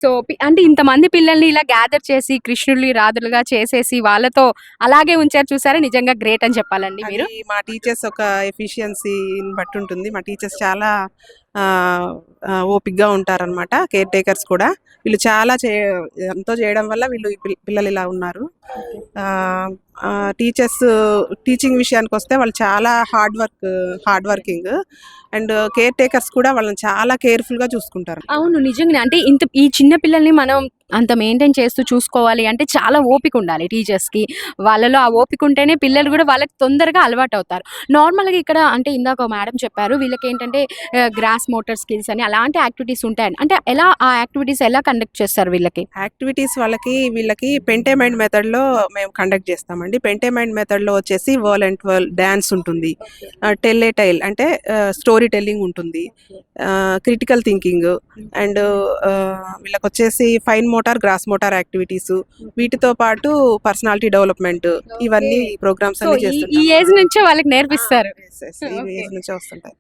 So, అంటే ఇంతమంది పిల్లల్ని ఇలా గ్యాదర్ చేసి కృష్ణుడిని రాధులుగా చేసేసి వాళ్ళతో అలాగే ఉంచారు చూసారా? నిజంగా గ్రేట్ అని చెప్పాలండి అది మీరు. మా టీచర్స్ ఒక ఎఫిషియన్సీని బట్టి ఉంటుంది. మా టీచర్స్ చాలా ఓపిక్గా ఉంటారనమాట. కేర్ టేకర్స్ కూడా వీళ్ళు చాలా ఎంతో చేయడం వల్ల వీళ్ళు ఈ పిల్లలు ఇలా ఉన్నారు. టీచర్స్ టీచింగ్ విషయానికి వస్తే వాళ్ళు చాలా hard working and caretakers కూడా వాళ్ళని చాలా కేర్ఫుల్గా చూసుకుంటారు. అవును. నిజంగానే. అంటే ఈ చిన్న పిల్లల్ని మనం అంత మెయింటైన్ చేస్తూ చూసుకోవాలి అంటే చాలా ఓపిక ఉండాలి టీచర్స్‌కి. వాళ్ళలో ఆ ఓపిక ఉంటేనే పిల్లలు గూడా వాళ్ళకి తొందరగా అలవాటవుతారు. నార్మల్‌గా ఇక్కడ అంటే ఇందాక మేడం చెప్పారు వీళ్ళకేంటంటే గ్రాస్ మోటార్ స్కిల్స్ అని అలాంటి యాక్టివిటీస్ ఉంటాయని. అంటే ఎలా ఆ యాక్టివిటీస్ ఎలా కండక్ట్ చేస్తారు వీళ్ళకి? యాక్టివిటీస్ వీళ్ళకి పెంటేమైండ్ మెథడ్లో మేము కండక్ట్ చేస్తామండి. పెంటేమైండ్ మెథడ్లో వచ్చేసి వర్ల్ అండ్ వర్ల్ డ్యాన్స్ ఉంటుంది, టెల్ ఏ టైల్ అంటే స్టోరీ టెల్లింగ్ ఉంటుంది, క్రిటికల్ థింకింగ్ అండ్ వీళ్ళకి వచ్చేసి fine motor gross motor activities, వీటితో పాటు పర్సనాలిటీ డెవలప్మెంట్, ఇవన్నీ ప్రోగ్రామ్స్ సో, అన్ని ఈ చేస్తుంటాం. ఏజ్ నుంచే వాళ్ళకి నేర్పిస్తారు. ఈ ఏజ్ నుంచే వస్తుంటాయి.